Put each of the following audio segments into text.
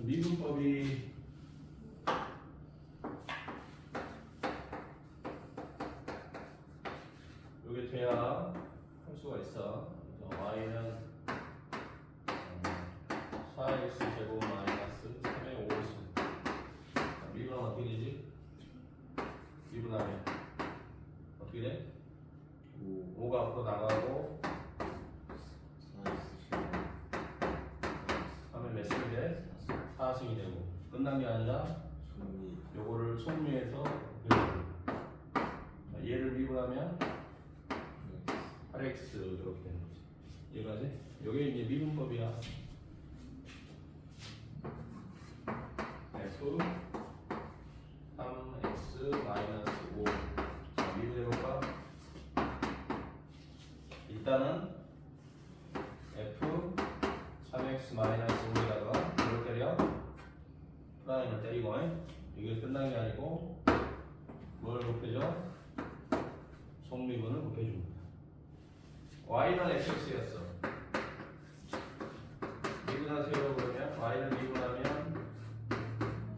미분법이 요게 돼야 할 수가 있어. 그래서 y는 4x 제곱 마이너스 3의 5x. 미분하면 어떻게 되지? 미분하면 어떻게 돼? 5가 앞으로 나가고 3의 몇 승이 돼? 4승이 되고 끝난 게 아니라 요거를 속미해서 얘를 미분하면 8x 이렇게 되는 거지. 이해가지? 요게 이제 미분법이야. f 3x 마이너스 5. 자, 미분해볼까? 일단은 f 3x 마이너스 5에다가 이걸 때려 프라임을 때리고 이게 끝난 게 아니고 뭘 곱해줘? 속미분을 곱해줍니다. y는 fx였어. 미분하세요 그러면 y를 미분하면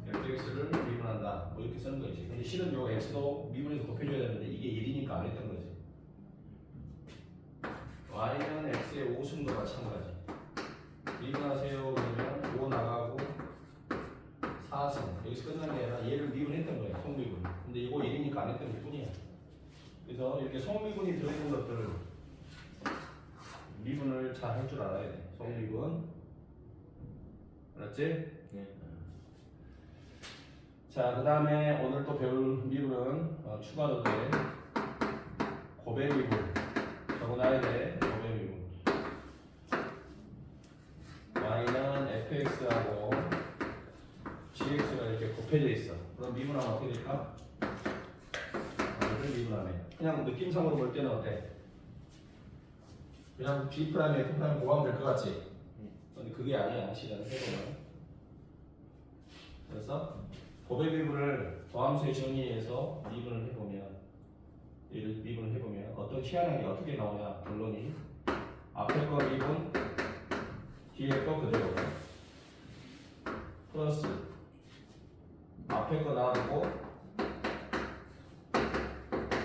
fx를 미분한다. 뭐 이렇게 쓰는 거지. 근데 실은 요 x도 미분해서 곱해줘야 되는데 이게 1이니까 안 했던 거지. y는 x의 5승도 마찬가지. 미분하세요 그러면 5 나가고 4승. 여기서 끝난 게 아니라 얘를 미분했던 거야. 속미분. 근데 이거 1이니까 안 했던 것 뿐이야. 그래서 이렇게 속미분이 들어있는 것들을 미분을 잘 할 줄 알아야 돼. 속미분. 알았지? 네. 자, 그 다음에 오늘 또 배울 미분은 추가로 돼. 고배 미분. 적어놔야 돼. 고배 미분. y는 fx하고 gx가 이렇게 곱해져 있어. 그럼 미분하면 어떻게 될까? 이걸 미분하면 그냥 느낌상으로 볼 때는 어때? 그냥 b 프라임, f 프라임 곱하면 될 것 같지? 근데 그게 아니야. 실은 해보면. 그래서 고배 미분을 도함수의 정의에서 미분을 해보면, 얘를 미분을 해보면 어떤 희한한 게 어떻게 나오냐? 결론이 앞에 거 미분, 뒤에 거 그대로 플러스 앞에 거 놔두고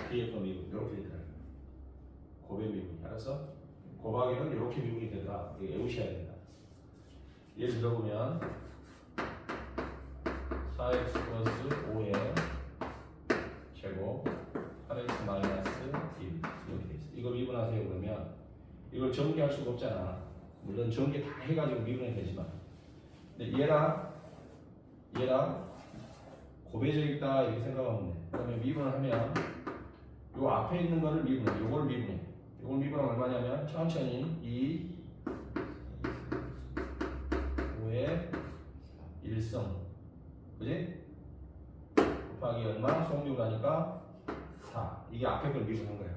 뒤에 거 미분 이렇게 되더라. 고배 미분. 알았어? 곱하기는 이렇게 미분이 되더라. 이거 외우셔야 된다. 예를 들어보면 4x 플러스 5의 제곱 8x 마이너스 1 이렇게 돼 있어. 이거 미분하세요 그러면 이걸 전개할 수가 없잖아. 물론 전개 다 해가지고 미분이 되지만 근데 얘랑 고배적이다 이렇게 생각하면 돼. 그러면 미분을 하면 요 앞에 있는 거를 미분해. 요걸 미분해. 요걸 미분하면 얼마냐면 천천히 2 5의 1성 그지? 곱하기 얼마? 속미분하니까 4. 이게 앞에 걸 미분한 거야.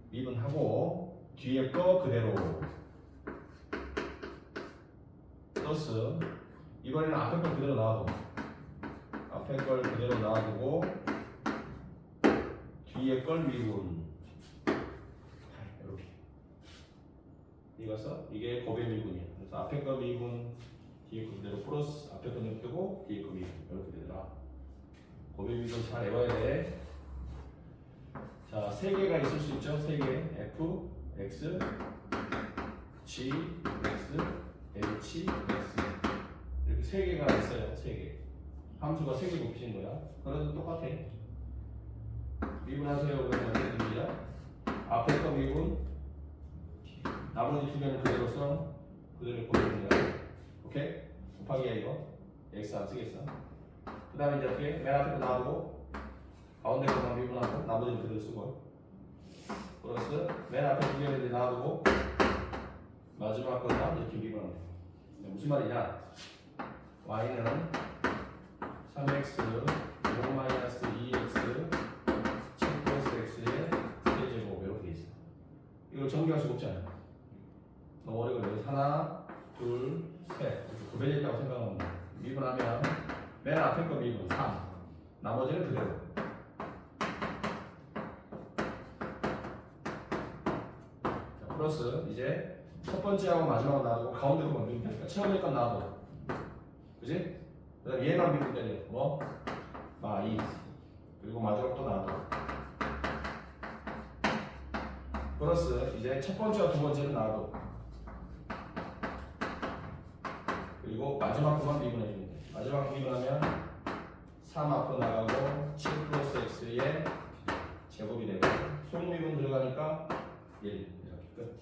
미분하고 뒤에 거 그대로 플러스 이번에는 앞에 걸 그대로 놔둬. 앞에 걸 그대로 놔두고 뒤에 걸 미분. 이렇게. 이거서 이게 고배 미분이야. 그래서 앞에 거 미분, 뒤에 거 그대로 플러스 앞에 거 냅두고 뒤에 거 미분 이렇게 되더라. 고배 미분 잘 외워야 돼. 자, 세 개가 있을 수 있죠. 세 개. f, x, g, x, h, x. 이렇게 세 개가 있어요. 세 개. 함수가 세 개 곱해진 거야. 그래도 똑같아. 미분하세요. 그러면 어떻게 됩니다? 앞에 거 미분, 나머지 두 개는 그대로 써. 그대로 곱해진 거야. 오케이? 곱하기야 이거. x 안 쓰겠어. 그 다음에 이제 어떻게? 맨 앞에 거 나오고 가운데 거만 미분하고 나머지는 그대로 쓰고 플러스 맨 앞에 두 개를 놔두고 마지막 거만 이렇게 미분하면 돼. 무슨 말이냐? y는 3x 5 마이너스 2x 7 플러스 x의 세제곱 이렇게 돼 있어. 이걸 전개할 수가 없잖아. 너무 오래 걸려. 하나, 둘, 셋 이렇게 구별되어 있다고 생각하면 돼. 미분하면 맨 앞에 거 미분 3 나머지는 그대로. 자, 플러스 이제 첫 번째하고 마지막으로 놔두고 가운데 거만 미분하니까 처음에 건 놔둬. 그지? 그다음 얘만 미분 때려. 뭐? 마이. 그리고 마지막 또 나도. 플러스 이제 첫 번째와 두 번째는 나도. 그리고 마지막 거만 미분해주면 돼. 마지막 미분하면 3 앞으로 나가고 7 플러스 x의 제곱이 되고 속미분 들어가니까 1 이렇게 끝.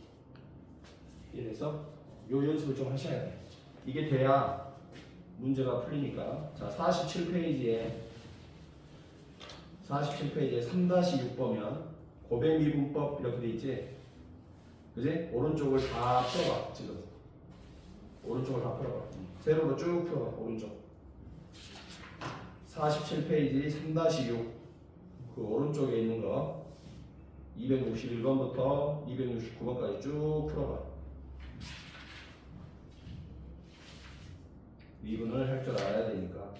이래서 요 연습을 좀 하셔야 돼. 이게 돼야 문제가 풀리니까. 자, 47페이지에 3-6 보면 고백 미분법 이렇게 돼 있지? 그지? 오른쪽을 다 풀어봐 지금. 오른쪽을 다 풀어봐. 세로로 쭉 풀어봐 오른쪽. 47페이지 3-6 그 오른쪽에 있는 거 261번부터 269번까지 쭉 풀어봐. 미분을 할 줄 알아야 되니까.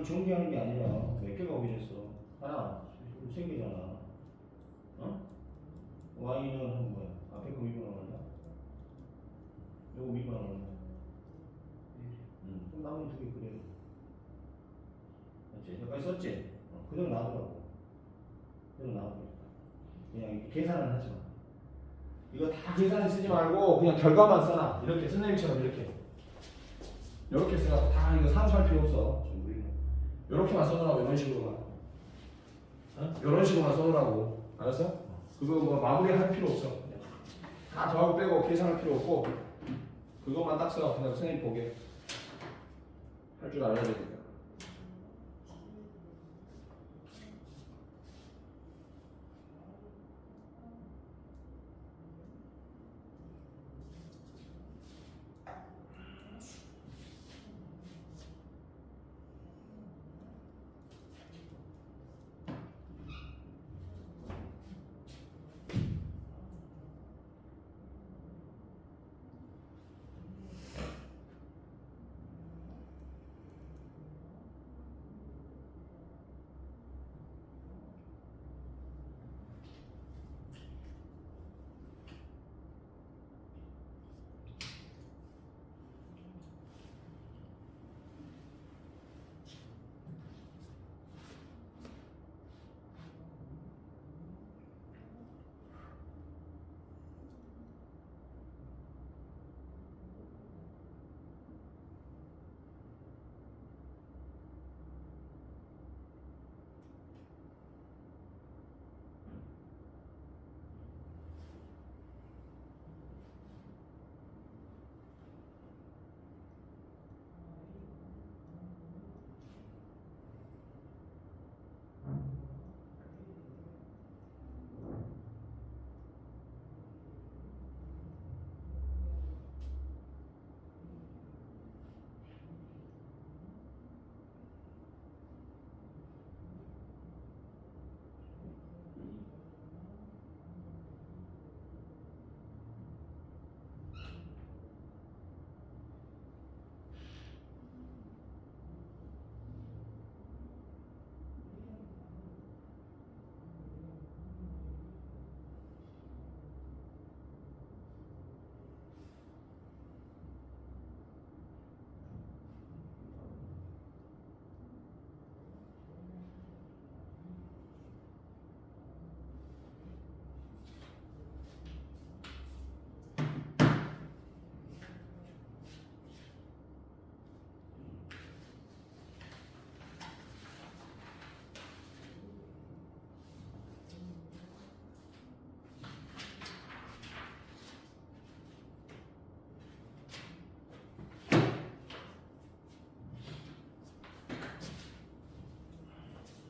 이걸 정리하는 게 아니라 몇 개가 오겠어? 하나, 세 개잖아. 어? y는 뭐야? 앞에 거 미분 나왔나? 요거 미분 나왔나? 그럼 나머지 두 개 그대로. 맞지? 여기까지 썼지? 그대로 놔두라고. 그대로 놔두라고. 그냥 계산은 하지 마. 이거 다 계산을 쓰지 말고 그냥 결과만 써놔. 이렇게 선생님처럼 이렇게 써. 다 이거 산수할 필요 없어. 이렇게만 써놓으라고. 이런 식으로만. 이런 식으로만 써놓으라고. 알았어? 그거 뭐 마무리할 필요 없어. 다 더하고 빼고 계산할 필요 없고 그것만 딱 써. 그냥 선생님 보게. 할 줄 알아야 되니까.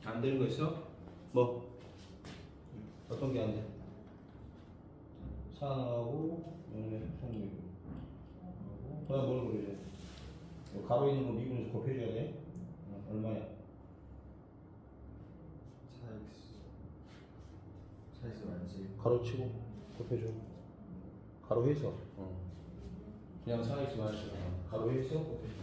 안 되는 거 있어? 뭐? 어떤 게 안 돼? 상하고 성미분 그다음 뭐를 그려야 돼? 가로 있는 거 미분에서 곱해줘야 돼? 얼마야? 4x 마이너스 1. 가로 치고 곱해줘. 가로 해서 그냥 4x 마이너스 가로 해서 곱해줘.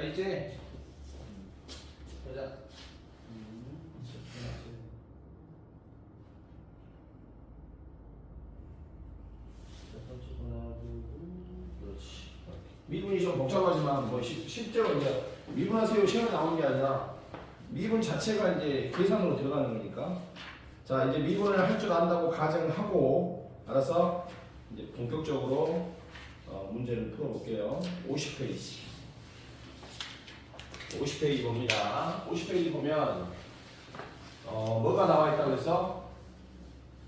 있지? 보자. 그렇지. 미분이 좀 복잡하지만 뭐 실제로 이제 미분하세요 시험에 나오는 게 아니라 미분 자체가 이제 계산으로 들어가는 거니까. 자, 이제 미분을 할 줄 안다고 가정하고 알아서 이제 본격적으로 문제를 풀어볼게요. 50페이지. 50페이지 봅니다. 50페이지 보면 뭐가 나와 있다고 그래서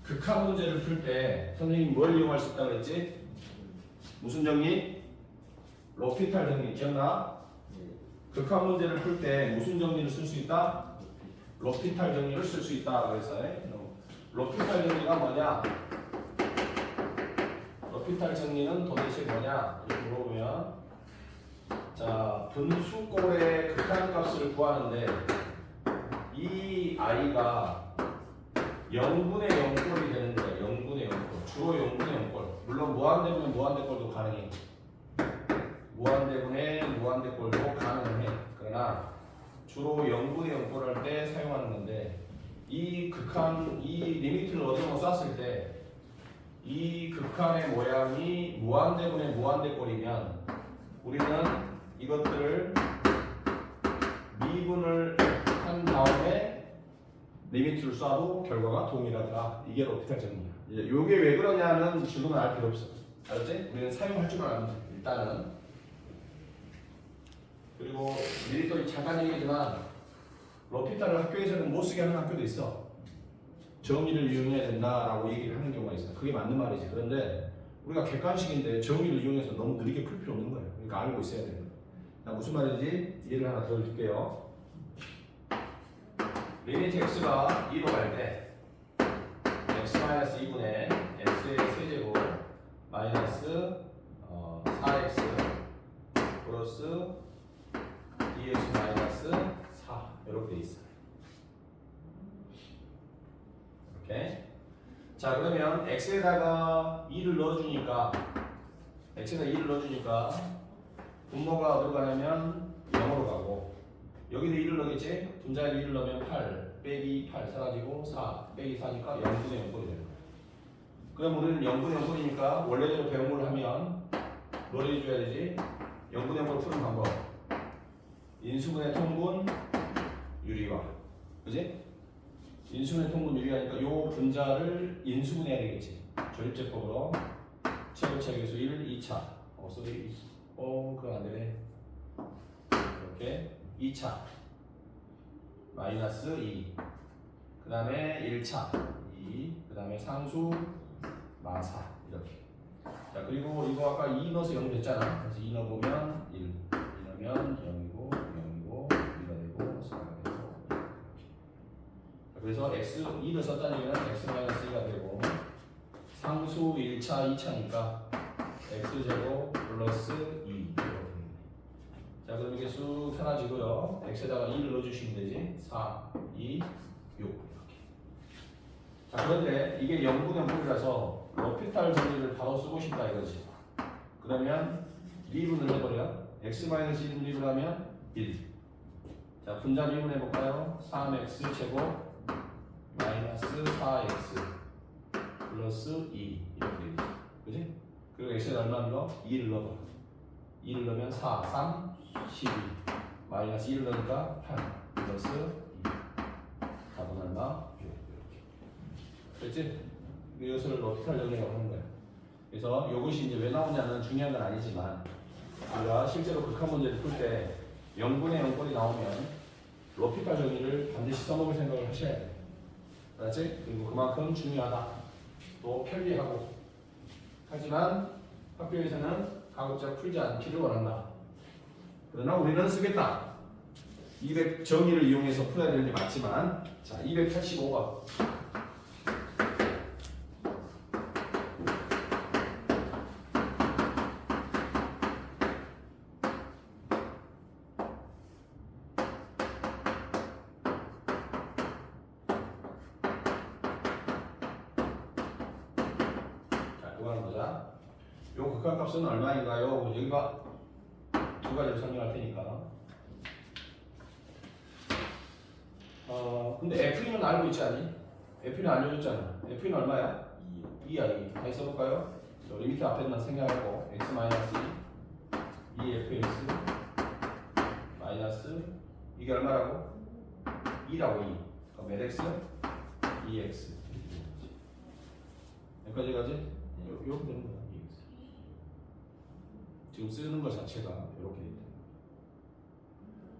극한 문제를 풀 때 선생님이 뭘 이용할 수 있다고 그랬지? 무슨 정리? 로피탈 정리 기억나? 극한 문제를 풀 때 무슨 정리를 쓸 수 있다? 로피탈 정리를 쓸 수 있다 그래서 로피탈 정리가 뭐냐? 로피탈 정리는 도대체 뭐냐? 이렇게 물어보면 자, 분수꼴의 극한값을 구하는데 이 아이가 0분의 0꼴이 되는 거예요. 0분의 0꼴. 주로 0분의 0꼴. 물론 무한대분의 무한대꼴도 가능해. 무한대분의 무한대꼴도 가능해. 그러나 주로 0분의 0꼴 할 때 사용하는 건데 이 극한, 이 리미트를 어디로 쐈을 때 이 극한의 모양이 무한대분의 무한대꼴이면 우리는 이것들을 미분을 한 다음에 리미트를 쏴도 결과가 동일하다. 이게 로피탈 정리야. 이제 요게 왜 그러냐는 지금은 알 필요 없어. 알았지? 우리는 사용할 줄만 알면 돼. 일단은. 그리고 미리 또 잠깐 얘기지만 로피탈을 학교에서는 못 쓰게 하는 학교도 있어. 정의를 이용해야 된다라고 얘기를 하는 경우가 있어. 그게 맞는 말이지. 그런데 우리가 객관식인데 정의를 이용해서 너무 느리게 풀 필요 없는 거예요. 그러니까 알고 있어야 돼요. 자, 무슨 말인지 예를 하나 더 줄게요. 리미트 x가 2로 갈 때 x-2분의 x의 세제곱 마이너스 4x 플러스 2x 마이너스 4 이렇게 돼 있어요. 이렇게. 자, 그러면 x에다가 2를 넣어주니까 분모가 어디로 가냐면 0으로 가고 여기도 1을 넣겠지? 분자에 1을 넣으면 8 빼기 8 사라지고 4 빼기 4니까 0분의 0꼴이 되는 거야. 그럼 우리는 0분의 0꼴이니까 원래대로 배운 걸 하면 뭘 해줘야 되지? 0분의 0꼴 푸는 방법 인수분해 통분 유리화 그지? 인수분해 통분 유리화니까 요 분자를 인수분해해야 되겠지. 조립제법으로 최고차계수 1, 2차 그건 안 되네. 이렇게 2차 마이너스 2 그 다음에 1차 2 그 다음에 상수 마사 이렇게. 자, 그리고 이거 아까 2 넣어서 0 됐잖아. 그래서 2 넣어보면 1 2 넣으면 0이고 0이고 2가 되고 4가 되고 이렇게. 자, 그래서 x 2를 썼다는 얘기는 x 마이너스 2가 되고 상수 1차 2차니까 x제곱 플러스 2 이렇게 됩니다. 자, 그럼 이게 쑥 사라지고요. x에다가 2를 넣어주시면 되지. 4, 2, 6 이렇게. 자, 그런데 이게 0분의 0꼴이라서 로피탈 정리를 바로 쓰고 싶다 이거지. 그러면 미분을 해버려. x-1을 미분하면 1. 자, 분자 미분해볼까요? 3x 제곱 마이너스 4x 플러스 2 이렇게 되겠지. 그지? 그리고 x에다 얼마 넣어? 2를 넣어봐. 2를 넣으면 4, 3, 12 마이너스 1을 넣으니까 8 플러스 2 답은 얼마? 6 이렇게. 됐지? 이것을 로피탈 정리라고 하는 거야. 그래서 이것이 이제 왜 나오냐는 중요한 건 아니지만 우리가 실제로 극한 문제를 풀 때 0분의 0꼴이 나오면 로피탈 정리를 반드시 써먹을 생각을 하셔야 돼. 알았지? 그리고 그만큼 중요하다. 또 편리하고. 하지만 학교에서는 가급적 풀지 않기를 원한다. 그러나 우리는 쓰겠다. 200 정의를 이용해서 풀어야 되는 게 맞지만 자, 285번. 보자. 요 극한값은 얼마인가요? 여기가 두 가지를 설명할 테니까 근데 FE는 알고 있지 않니? FE는 알려줬잖아. FE는 얼마야? 2야 2. 다시 써볼까요? 리미트 앞에만 생략하고 x 마이너스 2 2fx 마이너스 이게 얼마라고? 2라고 2. 그럼 몇 x? 2x. 여기까지 가지? 이렇게 되는 거야. 2x. 지금 쓰는 것 자체가 이렇게 돼 있다.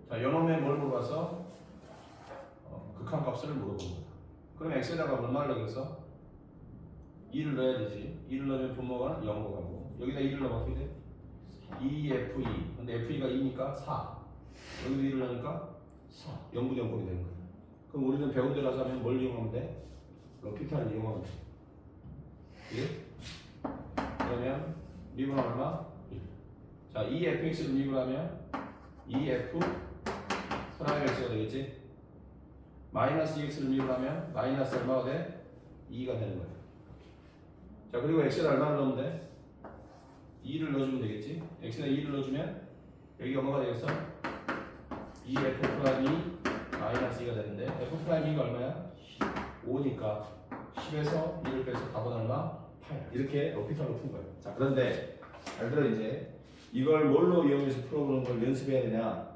자, 요놈에 뭘 물어봐서 극한값을 물어보는 거다. 그럼 x에다가 얼마를 넣겠어? 2를 넣어야 되지. 2를 넣으면 분모가 0으로 가고 여기다 2를 넣으면 어떻게 돼? 2fe. 근데 fe가 2니까 4. 여기도 2를 넣으니까 4. 0분의 0꼴이 되는 거야. 그럼 우리는 배운 대로 하자면 뭘 이용하면 돼? 로피탈을 이용하면 돼. 예? 그러면 미분 얼마? 1. 자, 2fx를 미분하면 2f 프라임 x가 되겠지? 마이너스 2x를 미분하면 마이너스 얼마가 돼? 2가 되는 거야. 자, 그리고 x에다 얼마를 넣으면 돼? 2를 넣어주면 되겠지? x에다 2를 넣어주면 여기가 뭐가 되겠어? 2f 프라임 2 마이너스 2가 되는데 f 프라임 2가 얼마야? 5니까 10에서 2를 빼서 답은 얼마? 8. 이렇게 로피탈로 푼 거예요. 자, 그런데 잘 들어 이제 이걸 뭘로 이용해서 풀어보는 걸 연습해야 되냐?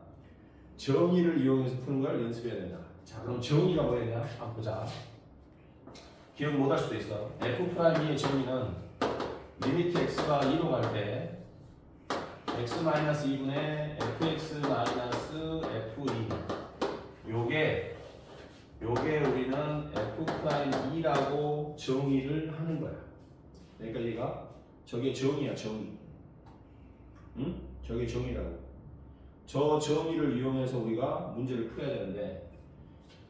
정의를 이용해서 푸는 걸 연습해야 된다. 자, 그럼 정의가 뭐였냐? 한번 보자. 기억 못 할 수도 있어. f'2의 정의는 리미트 x가 2로 갈 때 x-2분의 fx-f2 요게 우리는 f'2라고 정의를 하는 거야. 그러니까 얘가 저게 정의야, 정의. 응? 저게 정의라고. 저 정의를 이용해서 우리가 문제를 풀어야 되는데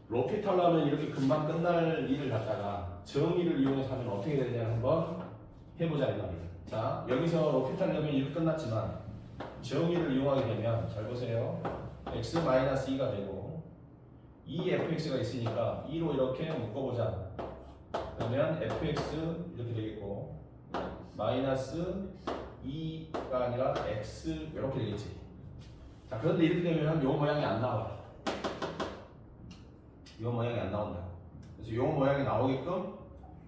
로피탈로 하면 이렇게 금방 끝날 일을 갖다가 정의를 이용해서 하면 어떻게 되냐 한번 해보자 이 말이야. 자, 여기서 로피탈을 하면 이렇게 끝났지만 정의를 이용하게 되면 잘 보세요. x-2가 되고 2fx가 있으니까 2로 이렇게 묶어보자. 그러면 fx 이렇게 되겠고 마이너스 2가 아니라 x 이렇게 되겠지. 자, 그런데 이렇게 되면 요 모양이 안 나와. 요 모양이 안 나온다. 그래서 요 모양이 나오게끔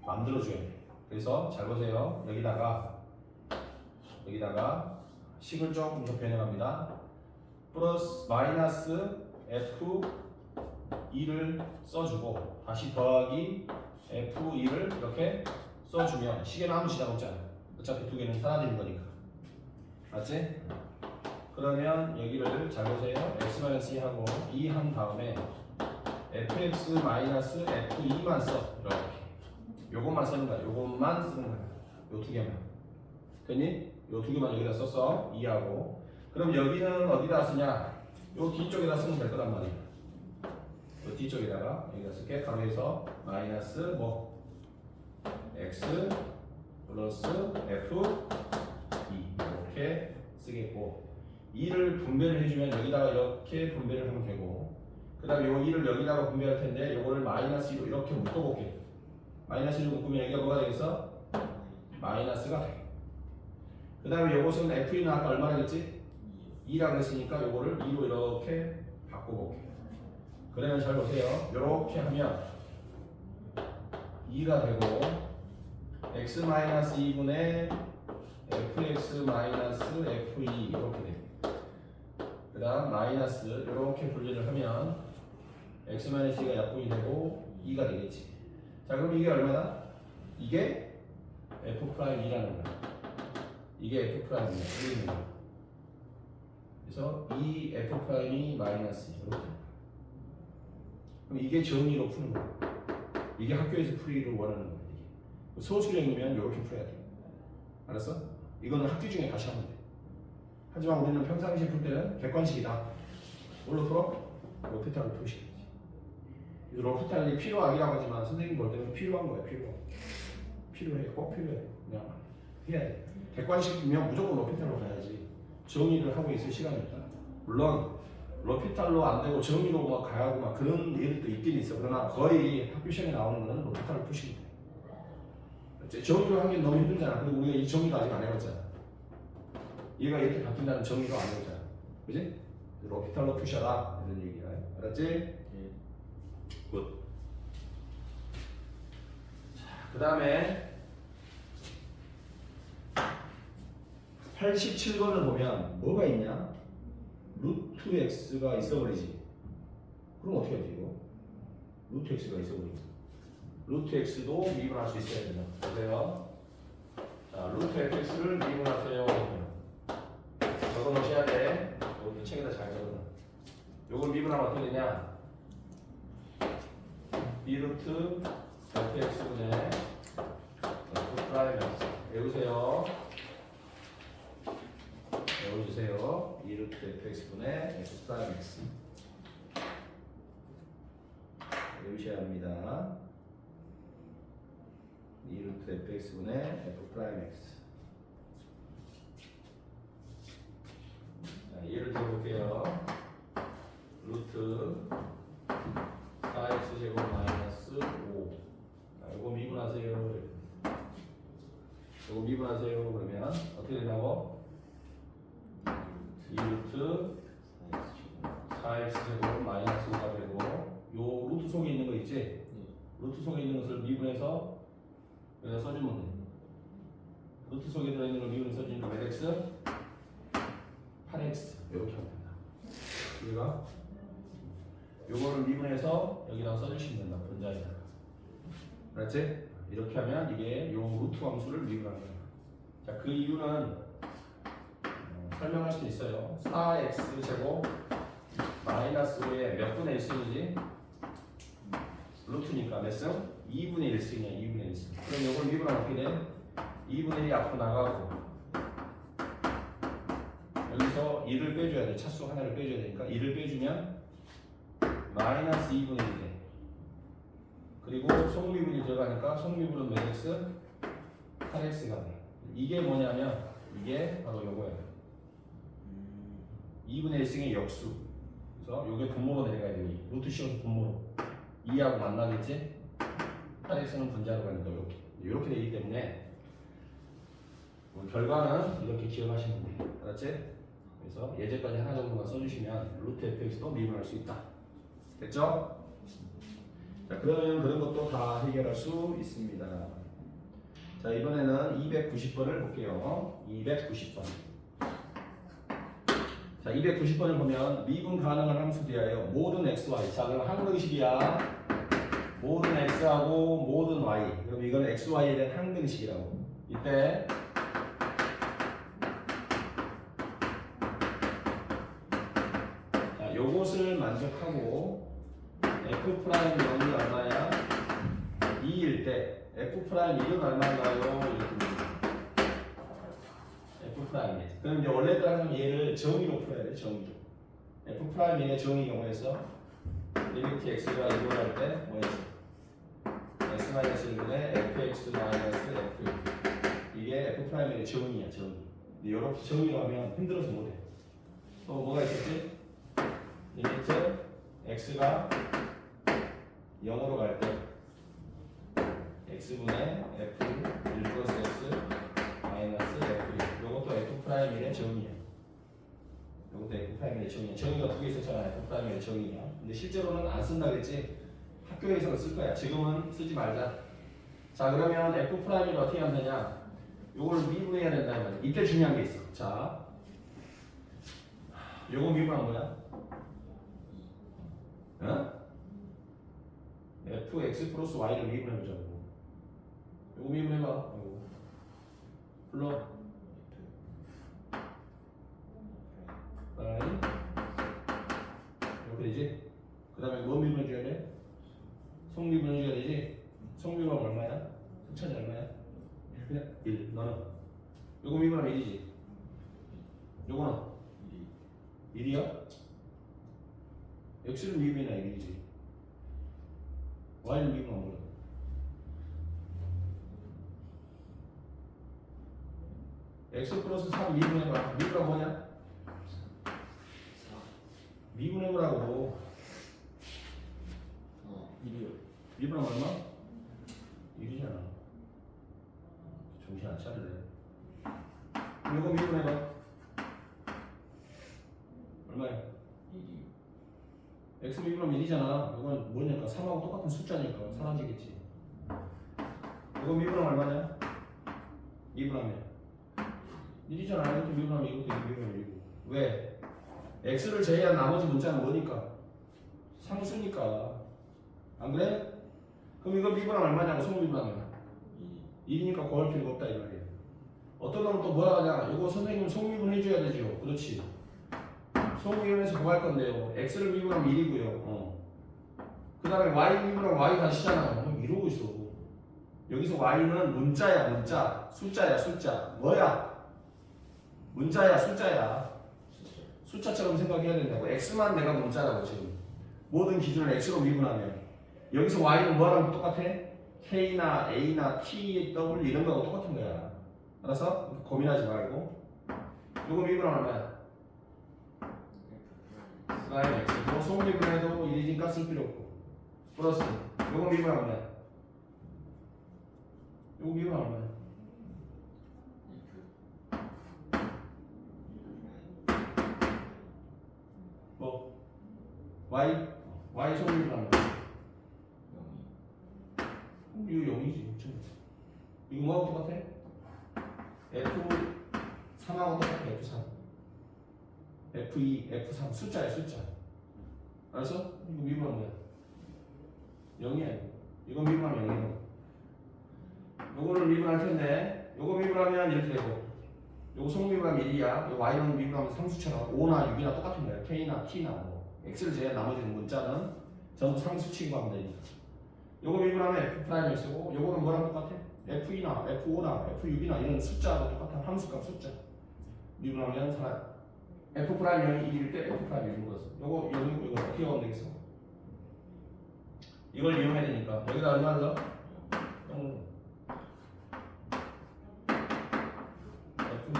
만들어줘야 돼. 그래서 잘 보세요. 여기다가 식을 조금 더 변형합니다. 플러스 마이너스 f2를 써주고 다시 더하기 f2를 이렇게 써주면 식에는 아무 지장 없잖아. 어차피 두 개는 사라지는 거니까. 맞지? 그러면 여기를 잘 보세요. x-2 하고 2 한 다음에 fx-f2만 써. 이렇게. 요것만 쓰는 거야. 요것만 쓰는 거야. 요 두 개만. 됐니? 요 두 개만 여기다 썼어. 2하고. 그럼 여기는 어디다 쓰냐? 요 뒤쪽에다 쓰면 될 거란 말이야. 요 뒤쪽에다가 여기다 쓸게. 가로에서 마이너스 뭐 x 플러스 f 2 이렇게 쓰겠고 2를 분배를 해주면 여기다가 이렇게 분배를 하면 되고 그 다음에 요 2를 여기다가 분배할 텐데 요거를 마이너스 2로 이렇게 묶어볼게. 마이너스 2로 묶으면 여기가 뭐가 되겠어? 마이너스가 돼. 그 다음에 요것은 f2는 아까 얼마나 했지? 2라고 했으니까 요거를 2로 이렇게 바꿔볼게. 그러면 잘 보세요. 이렇게 하면 2가 되고 x-2분의 fx-f2 이렇게 돼. 그 다음 마이너스 이렇게 분리를 하면 x-2가 약분이 되고 2가 되겠지. 자, 그럼 이게 얼마나? 이게 f'2라는 거야. 이게 f'이야. 이게 거야. 그래서 이 f' 마이너스 이렇게. 그럼 이게 정의로 푸는 거야. 이게 학교에서 풀이를 원하는 거야. 이게. 소수령이면 이렇게 풀어야 돼. 알았어? 이거는 학기 중에 같이 하면 돼. 하지만 우리는 평상시에 풀 때는 객관식이다. 뭘로 풀어? 로피탈로 푸시겠지. 로피탈이 필요하기라고 하지만 선생님 볼 때는 필요한 거야. 필요해. 꼭 필요해. 그냥 해야 돼. 객관식이면 무조건 로피탈로 가야지. 정의를 하고 있을 시간이 없다. 물론 로피탈로 안 되고 정의로 막 가야 하고 막 그런 일도 있긴 있어. 그러나 거의 학교 시험에 나오는 거는 로피탈로 푸시면 돼. 정의로 하는 게 너무 힘들잖아. 그리고 우리가 이 정의도 아직 안 해봤잖아. 얘가 이렇게 바뀐다는 정의도 안 해봤잖아. 그지? 로피탈로 푸셔라 이런 얘기야. 알았지? 굿. 그 다음에 87번을 보면 뭐가 있냐? 루트 x가 있어버리지. 그럼 어떻게 하지 이거? 루트 x가 있어버리지. 루트 x도 미분할 수 있어야 된다. 보세요. 자, 루트 fx를 미분하세요. 적어 놓으셔야 돼. 이거 책에다 잘 적어놔. 요걸 미분하면 어떻게 되냐? b 루트 fx분의 f 프라임 x. 외우세요. 외워주세요. 2루트 fx분의 f 프라임 x. 외우셔야 합니다. 2루트 fx분의 f 프라임 x. 자, 예를 들어볼게요. 루트 4x 제곱 마이너스 5. 자, 이거 미분하세요. 이거 미분하세요. 그러면 어떻게 되냐고? 2루트 4x 제곱 마이너스 5가 되고, 요 루트 속에 있는 거 있지? 루트 속에 있는 것을 미분해서 여기다 써주면 돼. 루트 속에 들어있는 걸 미분해서 써주니까 몇 x? 8x. 이렇게 하면 된다. 우리가 요거를 미분해서 여기다가 써주시면 된다. 분자에다가. 알았지? 이렇게 하면 이게 요 루트 함수를 미분하는 거야. 자, 그 이유는 설명할 수 있어요. 4x 제곱 마이너스 5의 몇 분의 1승이지? 루트니까 몇 승? 2분의 1승이야. 2분의 1승. 그럼 이걸 미분하면 어떻게 돼? 2분의 1이 앞으로 나가고, 여기서 1을 빼줘야 돼. 차수 하나를 빼줘야 되니까 1을 빼주면 마이너스 2분의 1이 돼. 그리고 속미분이 들어가니까 속미분은 몇 x? 8x가 돼. 이게 뭐냐면 이게 바로 요거예요. 2분의 1승의 역수. 그래서 요게 분모로 내려가야 돼. 루트 씌워서 분모로 2하고 만나겠지? 8x는 분자로 가니까 이렇게 되기 때문에 결과는 이렇게 기억하시면 돼요. 알았지? 그래서 예제까지 하나 정도만 써주시면 루트 fx도 미분할 수 있다. 됐죠? 자, 그러면 그런 것도 다 해결할 수 있습니다. 자, 이번에는 290번을 볼게요. 290번. 자, 290번을 보면 미분 가능한 함수들이에요. 모든 xy. 자, 그럼 항등식이야. 모든 x하고 모든 y. 그럼 이거는 xy에 대한 항등식이라고. 이때 자, 요것을 만족하고 f 프라임 0이 얼마야? 2일 때 f 프라임 1은 얼마인가요? 이렇게 묻니다. f 프라임 1. 그럼 이제 원래 따라서 얘를 정의로 풀어야 돼. 정의로. f 프라임 1의 정의 경우에서 리미트 x가 이동할 때 뭐였어? x-1분의 fx 마이너스 f. 이게 f 프라임 1의 정의야. 정의. 근데 이렇게 정의로 하면 힘들어서 못해. 또 뭐가 있었지? 리미트 x가 0으로 갈 때 x분의 f 1 플러스 x 마이너스 f. 요것도 f 프라임 1의 정의야. 요것도 f 프라임 1의 정의야. 정의가 두 개 있었잖아. f 프라임 1의 정의야. 근데 실제로는 안 쓴다 그랬지? 학교에서는 쓸 거야. 지금은 쓰지 말자. 자, 그러면 f 프라임 1을 어떻게 하면 되냐? 요걸 미분해야 된다 말이야. 이때 중요한 게 있어. 자, 요거 미분한 뭐야? 어? fx 플러스 y를 미분해보자고. 요거 미분해봐. 요거. 불러. y. 이렇게 되지? 그 다음에 뭐 미분해줘야 돼? 성미분해줘야 되지? 성미분하면 얼마야? 승차이 얼마야? 그냥 1. 너는? 요거 미분하면 1이지? 요거는? 1이야? x를 미분이나 1이지. y를 미분하면 뭐야? x 플러스 3 미분해봐. 미분하면 뭐냐? 미분해보라고. 1이요. 미분하면 얼마? 1이잖아. 정신 안 차릴래. 이거 미분해봐. 얼마야? 1이요. x 미분하면 1이잖아. 이건 뭐냐니까 3하고 똑같은 숫자니까 사라지겠지. 이거 미분하면 얼마냐? 미분하면 1이잖아. 이것도 미분하면 이것도 미분하면 1이고. 왜? x를 제외한 나머지 문자는 뭐니까? 상수니까. 안 그래? 그럼 이거 미분하면 얼마냐고 속미분하면 1이니까 구할 필요가 없다 이 말이야. 어떤 놈은 또 뭐라 하냐? 이거 선생님 속미분 해줘야 되죠. 그렇지. 속미분해서 구할 건데요. x를 미분하면 1이고요. 그 다음에 y 미분하면 y 다시잖아. 이러고 있어. 여기서 y는 문자야 문자. 숫자야 숫자. 뭐야? 문자야 숫자야. 숫자처럼 생각해야 된다고. x만 내가 문자라고 지금. 모든 기준을 x로 미분하면 여기서 y는 뭐랑 똑같아? k나 a나 t, w 이런 거하고 똑같은 거야. 알았어? 고민하지 말고. 이거 미분하면 얼마야? 라인 x고 속미분해도 1이니까 쓸 필요 없고. 플러스 이거 미분하면 얼마야? 이거 미분하면 얼마야? 뭐? y 속미분하면 이거 0이지. 이거 뭐하고 똑같아? F3하고 똑같아. F3 F2, F3 숫자야 숫자. 알았어? 이거 미분하면 뭐야? 0이야 이거 미분하면 0이야. 요거를 미분할 텐데 요거 미분하면 이렇게 되고 요거 속미분하면 1이야. 요 y는 미분하면 상수처럼 5나 6이나 똑같은 거야. k나 t나 뭐 x를 제외한 나머지는 문자는 전부 상수 취급하면 되니까. 요거 미분하면 f' 쓰고 요거는 뭐랑 똑같아? f나 f5나 f6이나 이런 숫자하고 똑같아. 함수값 숫자 미분하면 f' 0이 1일 때 f' 1 물었어. 요거 이거 어떻게 하면 되겠어? 이걸 이용해야 되니까 여기다 얼마를 넣어? 0 f'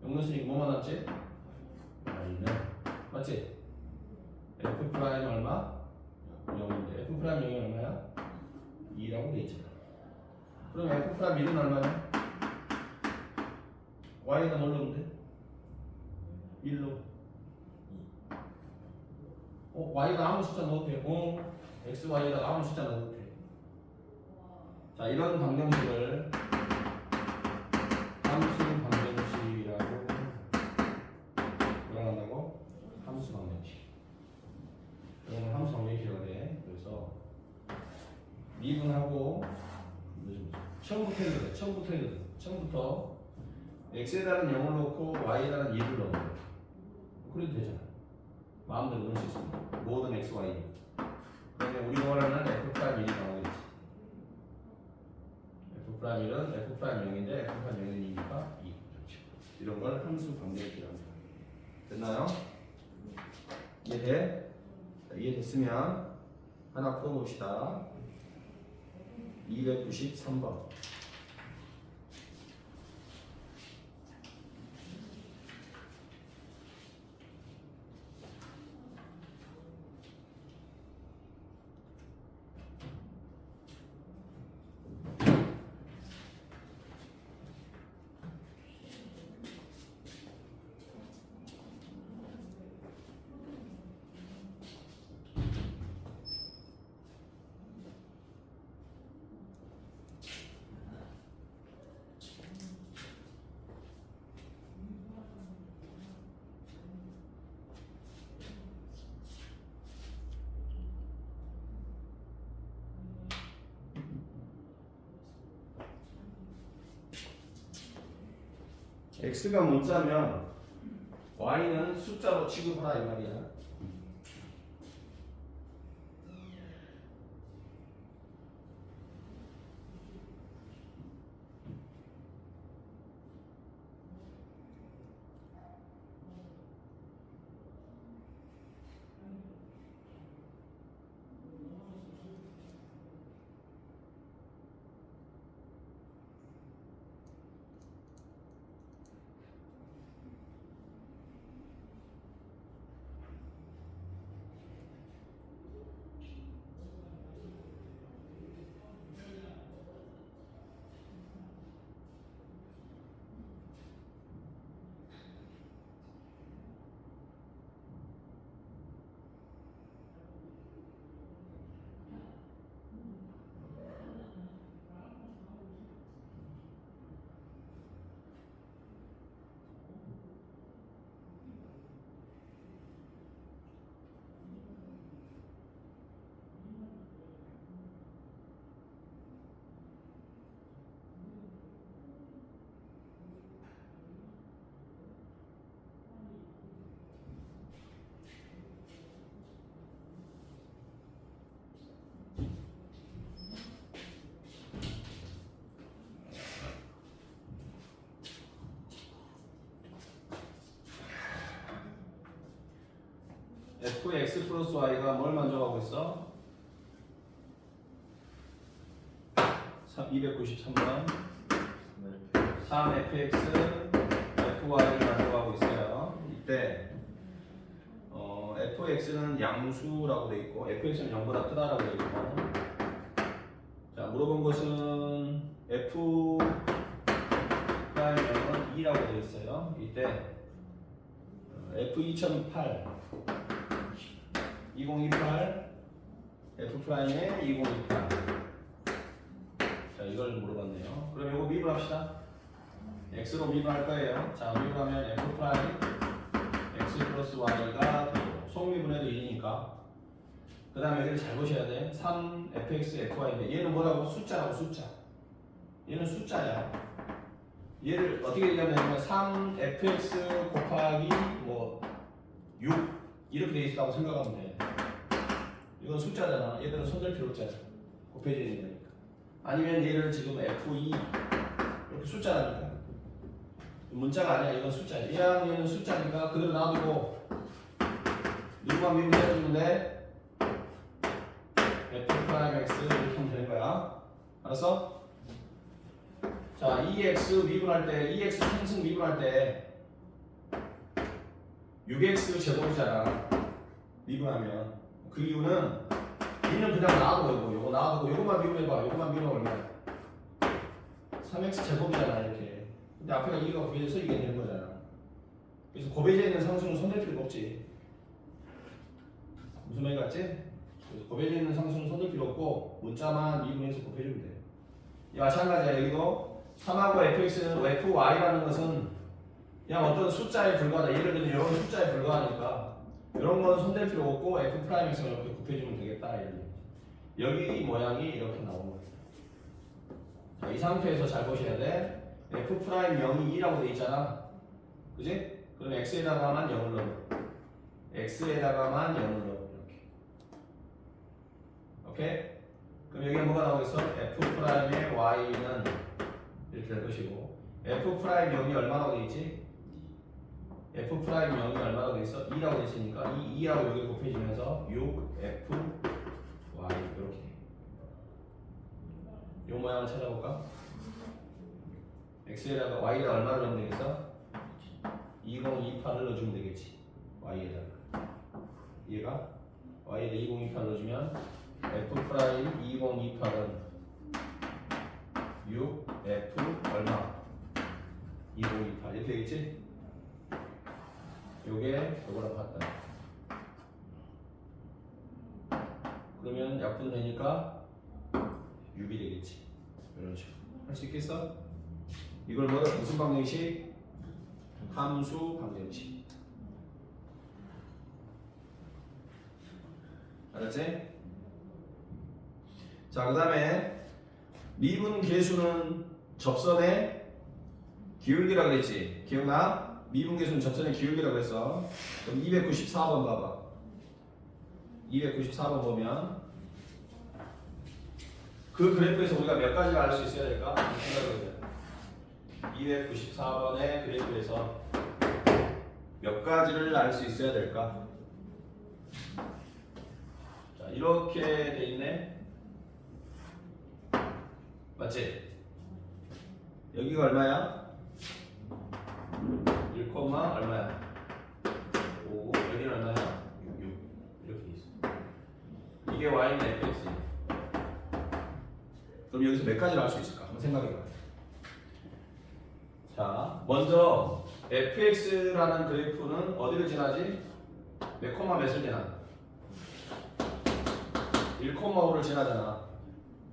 0 넣으시니 뭐만 남지? y는 맞지? f' 얼마? 0인데 f' 0이 얼마야? 2라고 돼 있잖아. 그럼 f' 1은 얼마냐? y에다 뭘 넣으면 돼? 1로. y에다 아무 숫자 넣어도 돼. x, y에다 아무 숫자 넣어도 돼. 자, 이런 방정식을 함수 방정식이라고 뭐라 한다고? 함수 방정식. 이거는 함수 방정식이라고 돼. 그래서 미분하고 처음부터 해도 돼. 처음부터 x에다는 0을 넣고 y에다는 2를 넣어. 그래도 되잖아. 마음대로 넣을 수 있습니다. 모든 x, y. 그러면 우리가 원하는 f'1이 나오겠지. f'1은 f'0인데 f'0은 2니까 2. 그렇죠. 이런 걸 함수 방정식이라고 합니다. 됐나요? 이해돼? 자, 이해됐으면 하나 풀어봅시다. 293번. x가 문자면 y는 숫자로 취급하라 이 말이야. fx 플러스 y가 뭘 만족하고 있어? 293번 3fx fy를 만족하고 있어요. 이때 fx는 양수라고 돼 있고 fx는 0보다 크다라고 돼 있고 자 물어본 것은 f 프라임 0은 2라고 돼 있어요. 이때 f 2008 2028 f 프라임에 2028 자 이걸 물어봤네요. 그럼 이거 미분합시다. x로 미분할 거예요. 자 미분하면 f 프라임 x 플러스 y가 속미분해도 1이니까 그 다음에 여기를 잘 보셔야 돼. 3fx fy인데 얘는 뭐라고? 숫자라고 숫자. 얘는 숫자야. 얘를 어떻게 얘기하면 3fx 곱하기 뭐 6 이렇게 돼 있다고 생각하면 돼. 이건 숫자잖아. 얘들은 손댈 필요 없잖아. 곱해져야 되니까. 아니면 얘를 지금 f2 이렇게 숫자라니까. 문자가 아니야. 이건 숫자야. 얘랑 얘는 숫자니까 그대로 놔두고 누구만 미분해주면 돼? f 프라임 x 이렇게 하면 되는 거야. 알았어? 자, 2x 미분할 때, 2x 상승 미분할 때 6x 제곱이잖아. 미분하면 그 이유는 얘는 그냥 놔둬. 요거 놔두고 요거만 미분해봐. 요거만 미분하면 얼마야? 3x 제곱이잖아 이렇게. 근데 앞에가 2가 곱해져서 이게 되는 거잖아. 그래서 곱해져 있는 상수는 손댈 필요가 없지. 무슨 말이 같지? 그래서 곱해져 있는 상수는 손댈 필요 없고 문자만 미분해서 곱해주면 돼. 마찬가지야. 여기도 3하고 fx는 fy라는 것은 그냥 어떤 숫자에 불과하다. 예를 들면 이런 숫자에 불과하니까 이런 건 손댈 필요 없고 f 프라임 x는 이렇게 곱해주면 되겠다. 여기 모양이 이렇게 나오는 거예요. 자, 이 상태에서 잘 보셔야 돼. f 프라임 0이 2라고 돼 있잖아. 그지? 그럼 x에다가만 0을 넣어. x에다가만 0을 넣어. 오케이? 그럼 여기에 뭐가 나오겠어? f 프라임의 y는 이렇게 될 것이고 f 프라임 0이 얼마라고 돼 있지? f 프라임 0이 얼마라고 돼 있어? 2라고 돼 있으니까 2하고 여기 곱해지면서 6 f y 이렇게 이 모양을 찾아볼까? x에다가 y에다 얼마를 넣으면 되겠어? 2028을 넣어주면 되겠지. y에다가 얘가 y에다 2028 넣어주면 f 프라임 2028은 6 f 얼마? 2028 이렇게 되겠지? 요게 요거랑 같다. 그러면 약분 되니까 6이 되겠지. 이런 식으로 할 수 있겠어? 이걸 뭐라 무슨 방정식? 함수 방정식. 알았지? 자, 그 다음에 미분 계수는 접선의 기울기라 그랬지. 기억나? 미분 계수는 접선의 기울기라 그랬어. 그럼 294번 봐봐. 294번 보면 그 그래프에서 우리가 몇 가지를 알 수 있어야 될까? 생각을 해야 돼. 294번의 그래프에서 몇 가지를 알 수 있어야 될까? 자, 이렇게 돼 있네. 맞지? 여기가 얼마야? 1, 얼마야? 5. 여기는 얼마야? 6. 이렇게 돼 있어. 이게 y는 fx. 그럼 여기서 몇 가지를 알 수 있을까? 한번 생각해봐. 자, 먼저 fx라는 그래프는 어디를 지나지? 몇 코마 몇을 지나? 1,5를 지나잖아.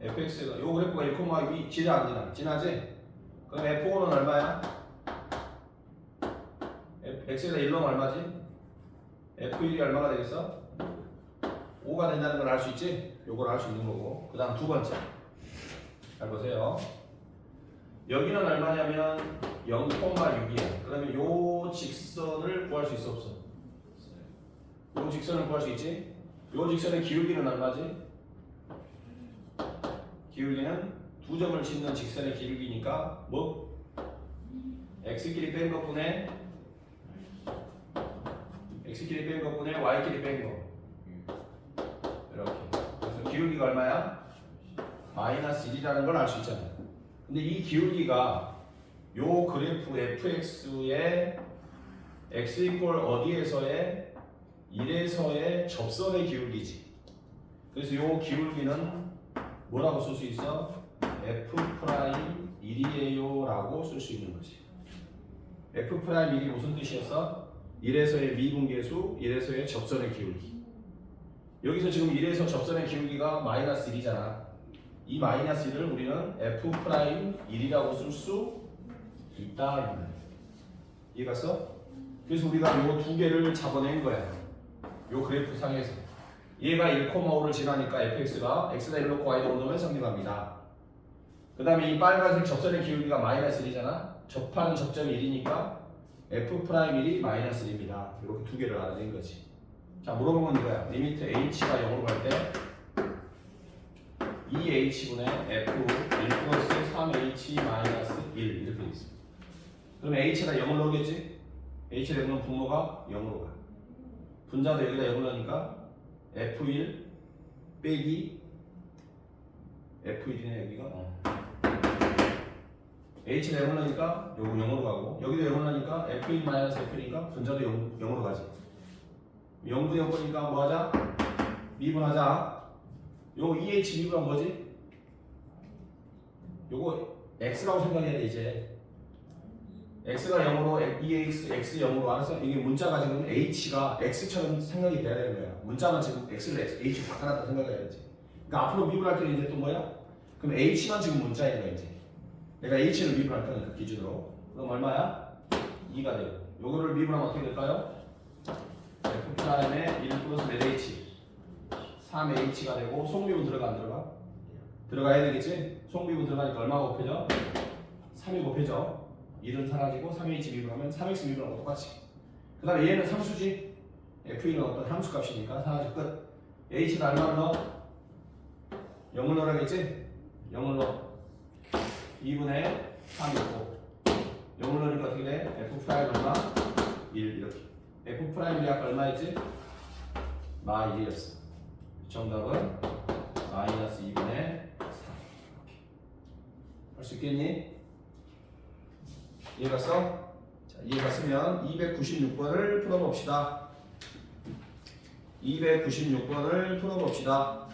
fx가 요 그래프가 1,2 지나 안 지나? 지나지? 그럼 f5는 얼마야? x에다 1 넣으면 얼마지? f1이 얼마가 되겠어? 5가 된다는 걸 알 수 있지? 요걸 알 수 있는 거고. 그 다음 두 번째 잘 보세요. 여기는 얼마냐면 0,6이야. 그러면 요 직선을 구할 수 있어 없어? 요 직선을 구할 수 있지? 요 직선의 기울기는 얼마지? 기울기는 두 점을 짓는 직선의 기울기니까 뭐? x끼리 뺀 것분에 x끼리 뺀 것분에 y끼리 뺀 거. 이렇게. 그래서 기울기가 얼마야? 마이너스 1이라는 걸 알 수 있잖아요. 근데 이 기울기가 요 그래프 fx의 x 이퀄 어디에서의 1에서의 접선의 기울기지. 그래서 요 기울기는 뭐라고 쓸 수 있어? f 프라임 1이에요 라고 쓸 수 있는 거지. f 프라임 1이 무슨 뜻이었어? 1에서의 미분계수, 1에서의 접선의 기울기. 여기서 지금 1에서 접선의 기울기가 마이너스 1이잖아. 이 마이너스 1을 우리는 f 프라임 1이라고 쓸 수 있다. 이해갔어? 그래서 우리가 요 두 개를 잡아낸 거야. 요 그래프 상에서. 얘가 1,5를 지나니까 fx가 x가 1 놓고 y도 온도면 성립합니다. 그 다음에 이 빨간색 접선의 기울기가 마이너스 1이잖아. 접하는 접점이 1이니까 f 프라임 1이 마이너스 1입니다. 이렇게 두 개를 알아낸 거지. 자, 물어본 건 이거야. 리미트 h가 0으로 갈 때 2h분의 f 1 플러스 3h 마이너스 1 이렇게 돼 있어. 그럼 h가 0을 넣겠지? h가 0은 분모가 0으로 가. 분자도 여기다 0을 넣으니까 f1 빼기 f1이네 여기가. h가 0을 넣으니까 요거 0으로 가고 여기도 0을 넣으니까 f1 마이너스 f1이니까 분자도 0으로 가지. 0분의 0 보니까 뭐 하자? 미분하자. 요 2h 미분은 뭐지? 요거 x라고 생각해야 돼 이제. x가 0으로 2x, x 0으로 알아서 이게 문자가 지금 h가 x처럼 생각이 돼야 되는 거야. 문자만 지금 x를 h로 바꿔놨다 생각해야 되지. 그러니까 앞으로 미분할 때는 이제 또 뭐야? 그럼 h만 지금 문자인 거야 이제. 내가 h를 미분할 거니까 기준으로. 그럼 얼마야? 2가 되고. 요거를 미분하면 어떻게 될까요? f 프라임에 1 플러스 몇 h 3h가 되고 속미분 들어가 안 들어가? 들어가야 되겠지? 속미분 들어가니까 얼마가 곱해져? 3이 곱해져. 1은 사라지고 3h 미분하면 3x 미분하고 똑같이. 그 다음에 얘는 함수지. f1은 어떤 함수 값이니까 사라져 끝. h는 얼마를 넣어? 0을 넣으라겠지? 0을 넣어. 2분의 3이 있고 0을 넣으니까 어떻게 돼? f 프라임 얼마? 1 이렇게. f 프라임이 아까 얼마였지? 마 1이었어. 정답은 마이너스 2분의 3. 할 수 있겠니? 이해갔어? 자, 이해갔으면 296번을 풀어봅시다. 296번을 풀어봅시다.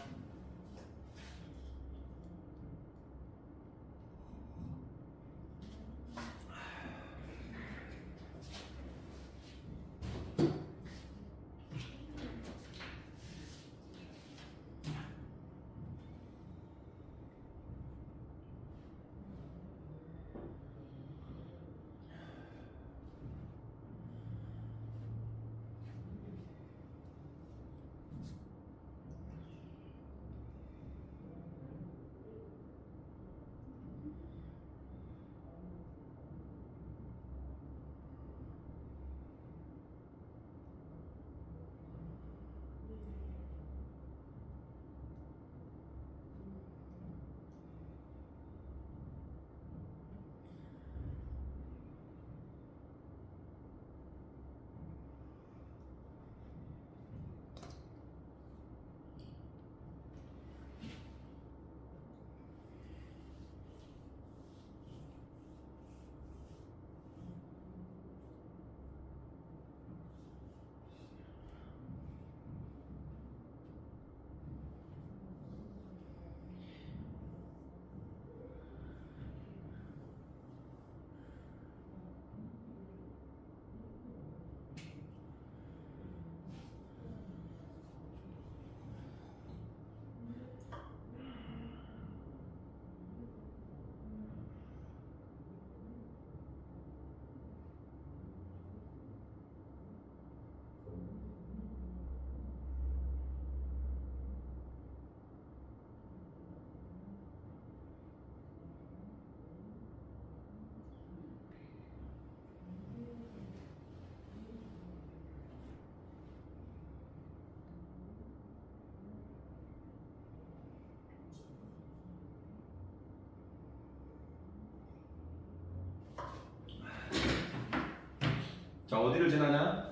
자, 어디를 지나냐?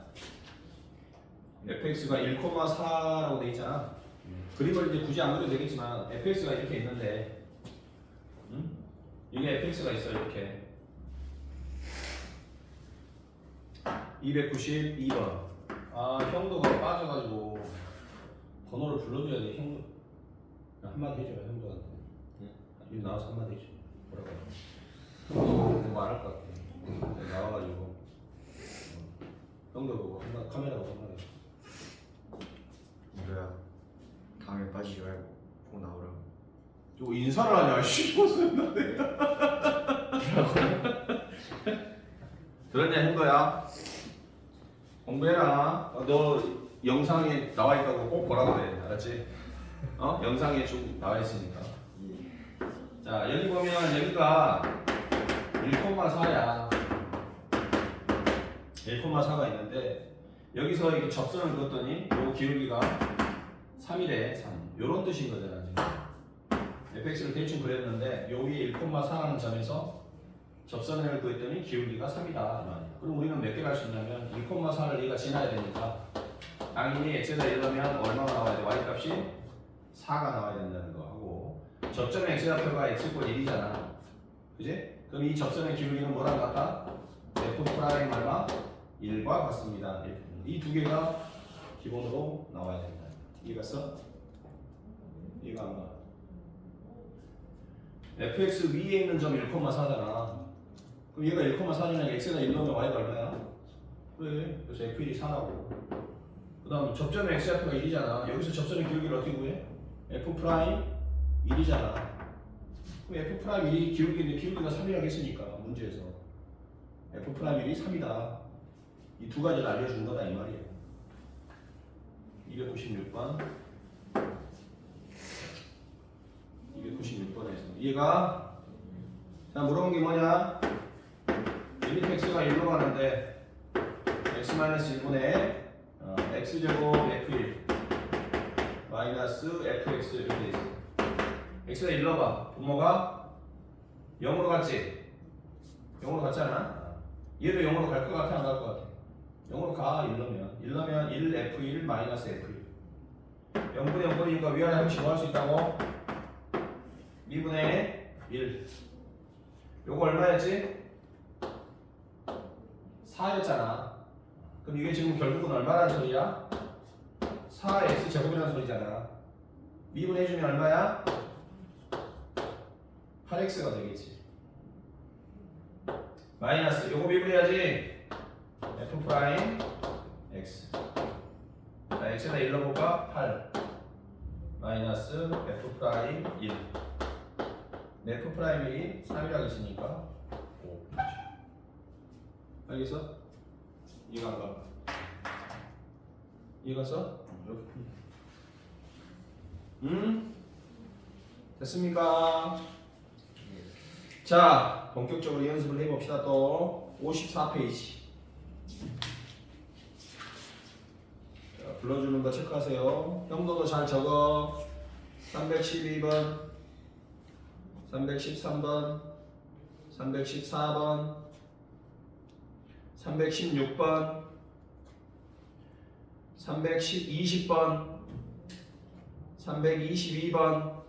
fx가 1,4라고 돼 있잖아. 그림을 이제 굳이 안 그려도 되겠지만 fx가 이렇게 있는데, 응? 이게 fx가 있어 이렇게 292번. 아 형도가 빠져가지고 번호를 불러줘야 돼. 형도 한마디 해줘요 형도한테. 여기 나와서 한마디 해줘. 뭐라고? 형도 말할 것 같아. 나와가지고 형도 보고 한마디 카메라 보고 한마디. 뭐야? 다음에 빠지지 말고 꼭 나오라고. 저 인사를 하냐? 씨발었나 들었냐 형도야? 공부해라. 너 영상에 나와 있다고 꼭 보라 그래. 알았지? 영상에 좀 나와 있으니까. 자 여기 보면 여기가 1,4야. 1,4가 있는데 여기서 이게 접선을 그었더니 요 기울기가 3이래. 3. 요런 뜻인 거잖아 지금. fx를 대충 그렸는데 여기 1,4라는 점에서 접선을 그었더니 기울기가 3이다 이 말이야. 그럼 우리는 몇 개를 할 수 있냐면 1,4를 얘가 지나야 되니까 당연히 x에다 1넣으면 얼마가 나와야 돼? y값이 4가 나와야 된다는 거 하고 접점의 x좌표가 x꼴 1이잖아. 그지? 그럼 이 접선의 기울기는 뭐랑 같다? f 프라임 얼마? 1과 같습니다. 이 두 개가 기본으로 나와야 된다. 이해갔어? 이해가 안 가. fx 위에 있는 점 1,4잖아. 그럼 얘가 1,4잖아. x에다 1 넣으면 y가 얼마야? 그래. 그래서 f1이 4라고. 그 다음 접점의 x좌표가 1이잖아. 여기서 접선의 기울기를 어떻게 구해? f 프라임 1이잖아. 그럼 f 프라임 1이 기울기인데 기울기가 3이라고 했으니까 문제에서 f 프라임 1이 3이다. 이 두 가지를 알려준 거다 이 말이에요. 296번 296번에서 이해가? 자 물어본 게 뭐냐? 리미트 x가 1로 가는데 x-1분의 x제곱 f1 마이너스 fx 이렇게 돼 있어. x가 1로 가. 분모가 0으로 갔지? 0으로 갔잖아. 얘도 0으로 갈 것 같아 안 갈 것 같아? 0으로 가. 1넣으면 1f1 마이너스 f1 0분의 0분이니까 위아래 항식 뭐 할 수 있다고? 2분의 1 요거 얼마였지? 4였잖아. 그럼 이게 지금 결국은 얼마라는 소리야? 4x 제곱이라는 소리잖아. 미분해주면 얼마야? 8x가 되겠지. 마이너스 요거 미분해야지. f 프라임 x. 자 x에다 1 넣어볼까? 8 마이너스 f 프라임 1. f 프라임이 3이라고 했으니까 5. 알겠어? 이해가 안 가? 이해갔어? 됐습니까? 자, 본격적으로 연습을 해봅시다. 또 54페이지. 자, 불러주는 거 체크하세요. 형도도 잘 적어. 312번, 313번, 314번, 316번, 320번, 322번,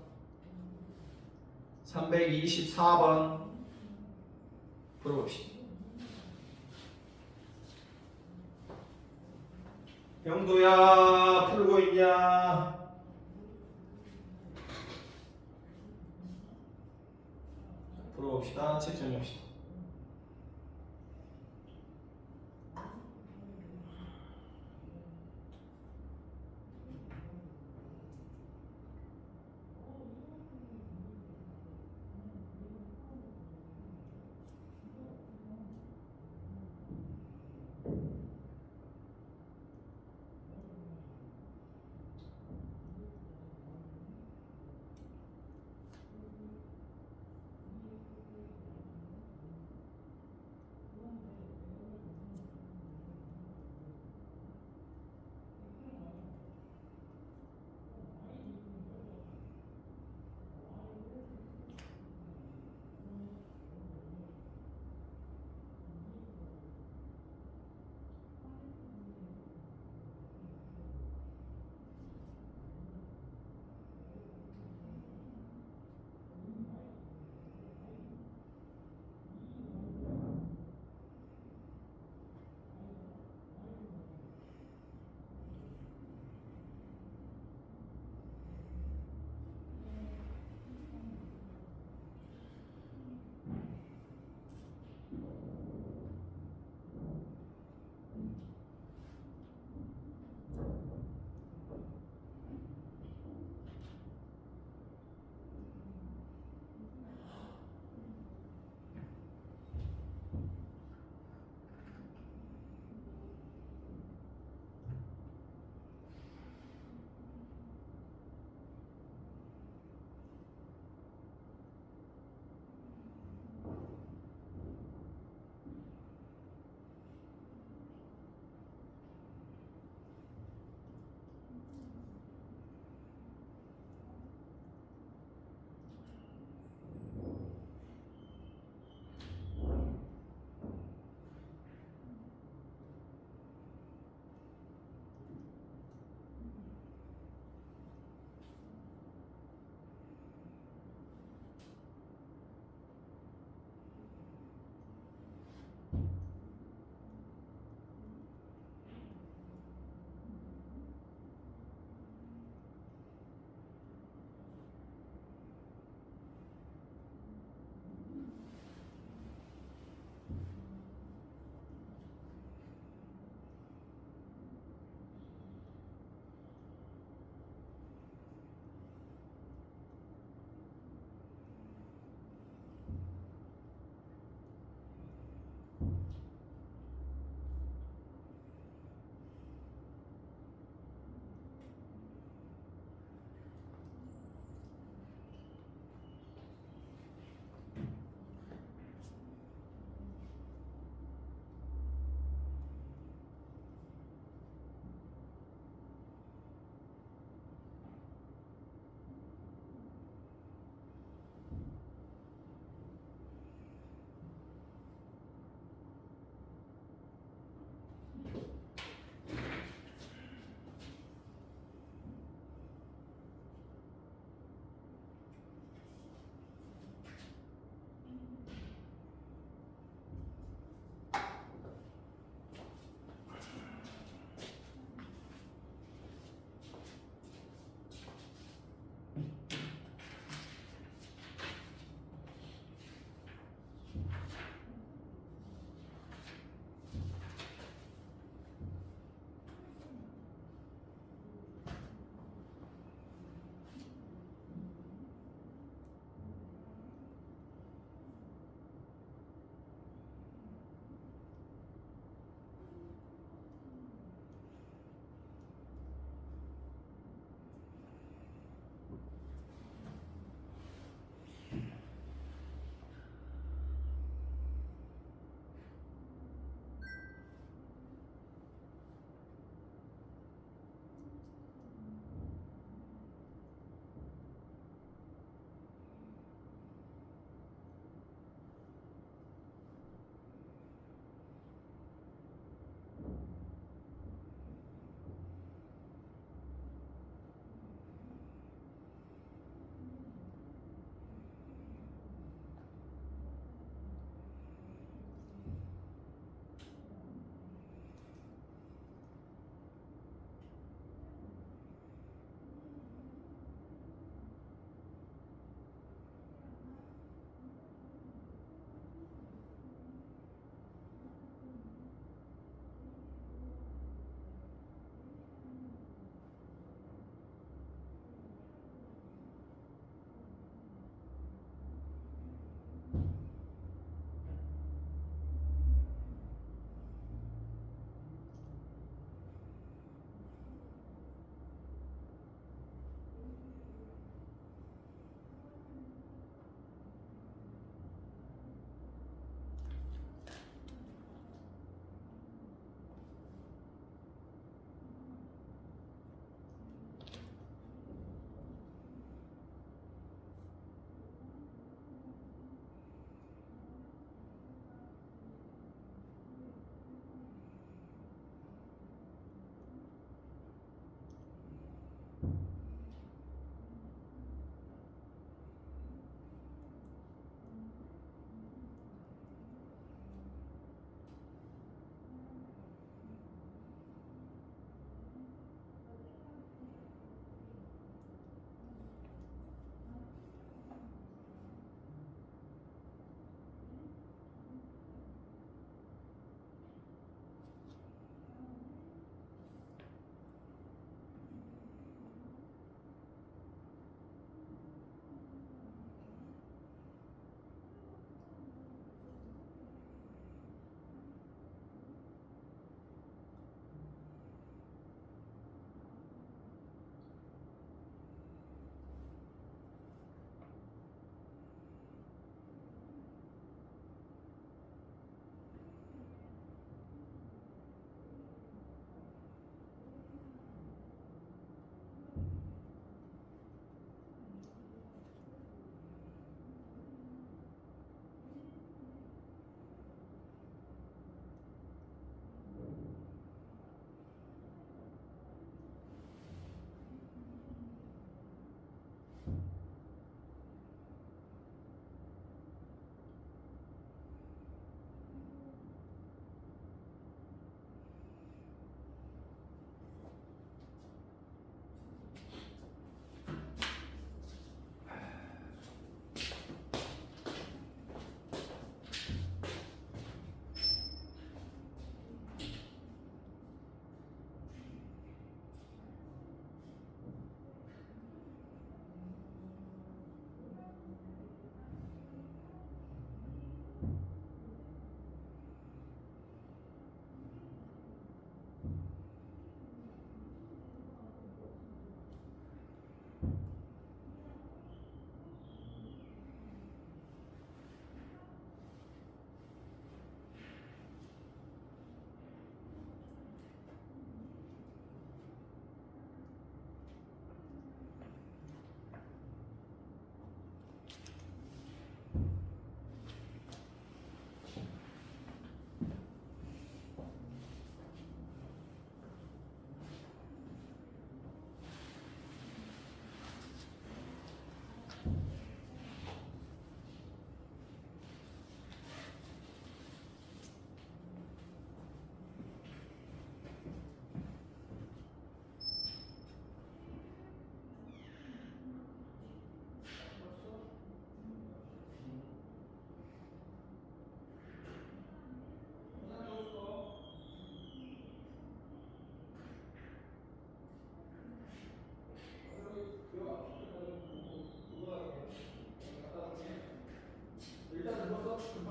324번 풀어봅시다. 형도야 풀고 있냐? 풀어봅시다. 책 정리합시다.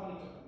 하니까.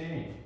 되겠지.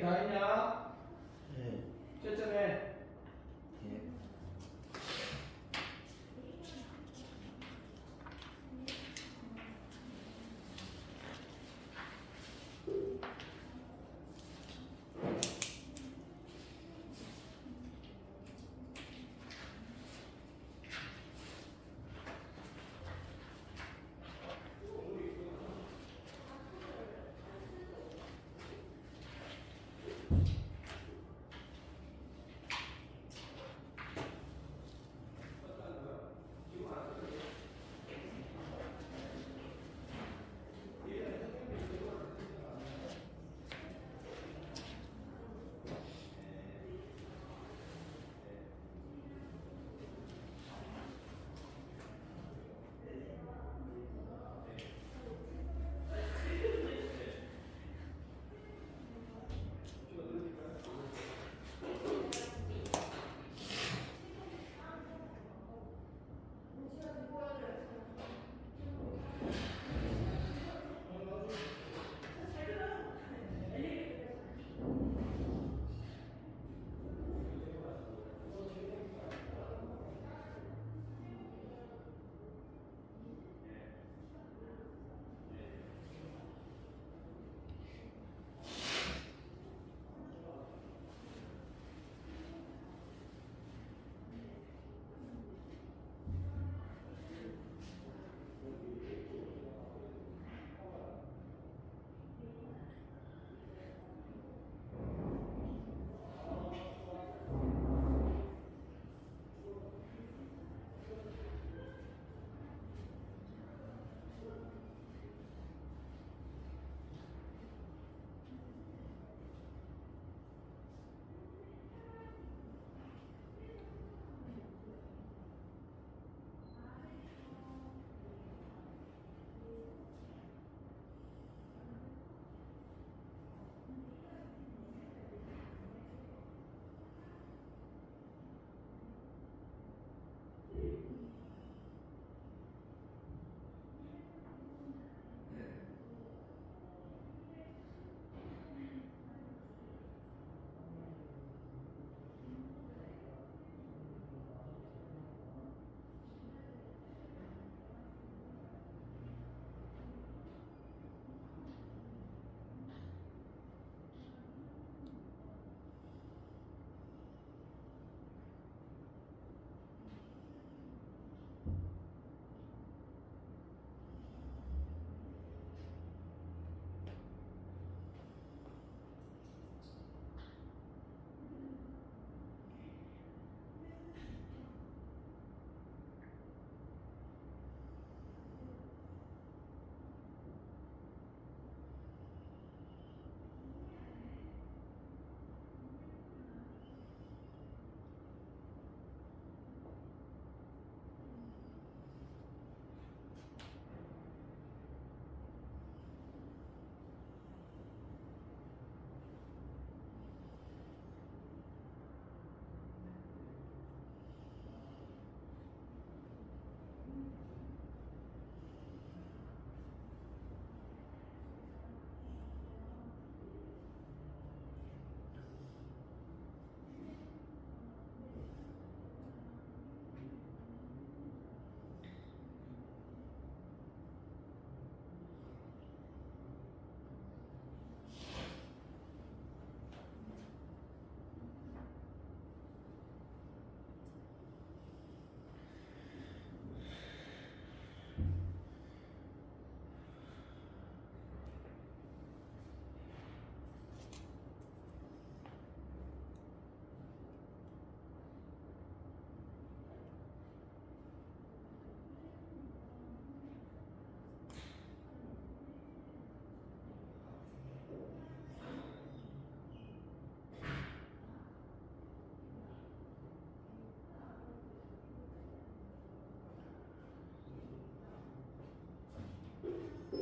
다 했냐? 네. 채점해. 예.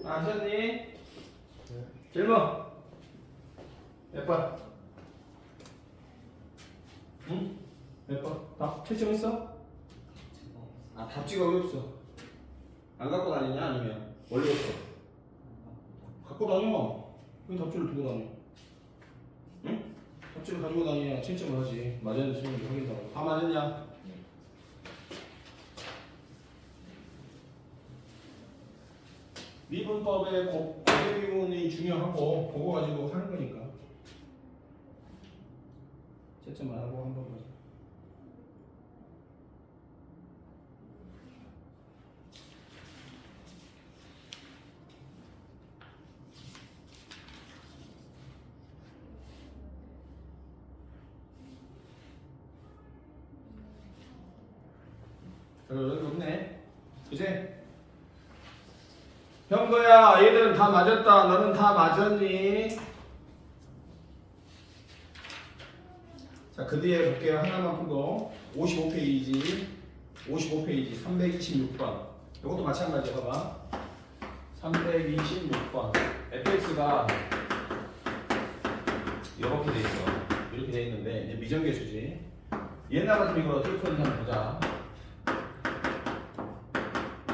아셨니? 네. 질문. 몇 번? 응? 몇 번? 답 채점했어? 아 답지가 왜 없어? 안 갖고 다니냐 아니면 원래 없어? 갖고 다녀. 왜 답지를 두고 다녀? 응? 학점 가지고 다니냐 채점을 하지. 맞았는지 틀렸는지 확인하고. 다 맞았냐? 미분법의 고대 미분이 중요하고 그거 가지고 하는 거니까. 채점만 하고 한번 보자. 여기 없네. 그제? 형도야, 얘들은 다 맞았다. 너는 다 맞았니? 자, 그 뒤에 볼게요. 하나만 풀고. 55페이지. 55페이지. 326번. 이것도 마찬가지야. 봐봐. 326번. fx가 이렇게 돼 있어. 이렇게 돼 있는데, 이제 미정계수지. 옛날 같으면 이걸 어떻게 푸는지 한번 보자.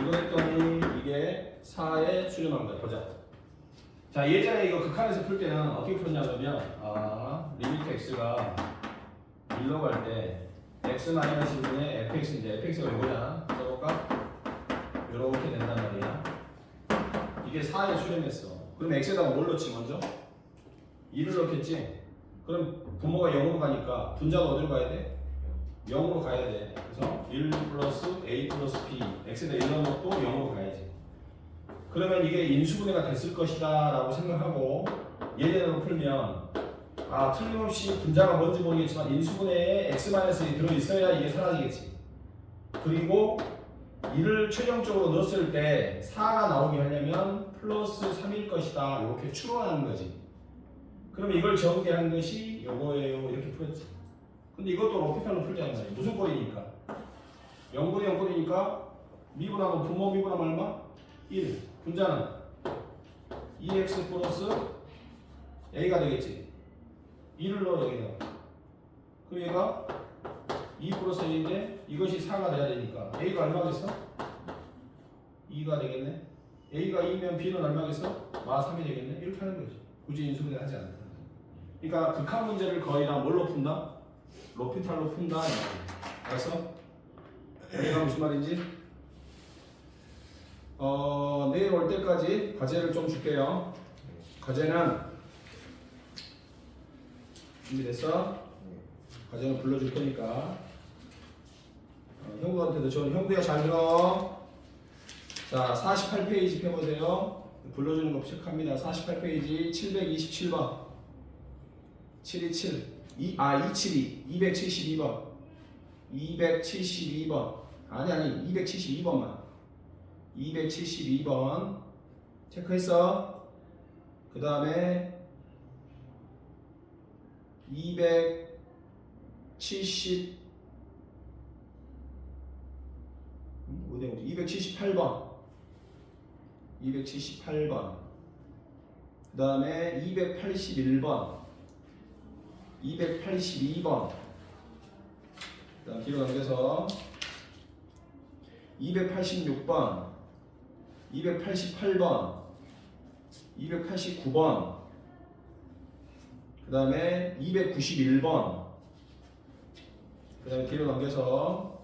이거 했더니 이게 4에 수렴한 거야. 보자. 자, 예전에 이거 극한에서 풀 때는 어떻게 풀었냐면 리미트 x가 1로 갈 때 x-1분의 fx인데 fx가 이거잖아. 써볼까? 이렇게 된단 말이야. 이게 4에 수렴했어. 그럼 x에다가 뭘 넣지 먼저? 2를 넣겠지? 그럼 분모가 0으로 가니까 분자가 어디로 가야 돼? 0으로 가야 돼. 그래서 1 플러스 a 플러스 b x에다 1 넣어도 0으로 가야지. 그러면 이게 인수분해가 됐을 것이다 라고 생각하고 예제로 풀면 틀림없이 분자가 뭔지 모르겠지만 인수분해에 x-1이 들어있어야 이게 사라지겠지. 그리고 2를 최종적으로 넣었을 때 4가 나오게 하려면 플러스 3일 것이다 이렇게 추론하는 거지. 그럼 이걸 전개한 것이 요거예요. 이렇게 풀었지. 근데 이것도 로피편으로 풀자는 거야. 무슨 꼴이니까? 0분의 0꼴이니까 미분하고 분모 미분하면 얼마? 1. 분자는 2x 플러스 a가 되겠지. 2를 넣어 여기다. 그럼 얘가 2 플러스 a인데 이것이 4가 돼야 되니까 a가 얼마겠어? 2가 되겠네. a가 2면 b는 얼마겠어? 마 3이 되겠네. 이렇게 하는 거지. 굳이 인수분해 하지 않는다. 그러니까 극한 문제를 거의 다 뭘로 푼다? 로피탈로 푼다. 알았어? 이해가 무슨 말인지? 내일 올 때까지 과제를 좀 줄게요. 과제는 준비됐어? 과제는 불러줄 테니까 형부한테도 형부야 잘 들어. 자, 48페이지 펴보세요. 불러주는 거 체크합니다. 48페이지 727번 727 272번 272번 아니 272번만 272번 체크했어. 그 다음에 278번 그 다음에 281번 282번 그 다음 뒤로 넘겨서 286번 288번 289번 그 다음에 291번 그 다음에 뒤로 넘겨서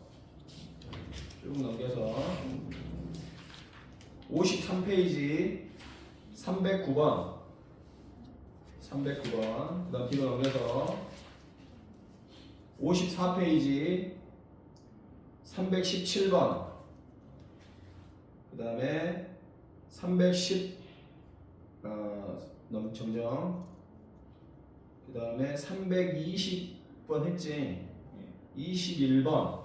쭉 넘겨서 53페이지 309번 그 다음 뒤로 넘겨서 54페이지 317번 그 다음에 310 너무 정정 그 다음에 320번 했지. 21번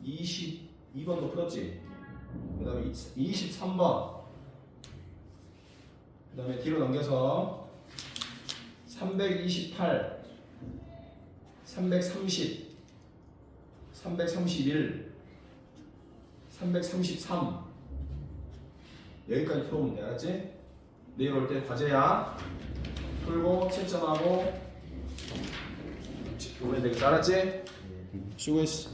22번도 풀었지. 그 다음에 23번 그 다음에 뒤로 넘겨서 328 330 331 333 여기까지 풀어보면 돼. 알았지? 내일 올 때 과제야. 풀고 채점하고 오면 되겠다. 알았지? 수고했어.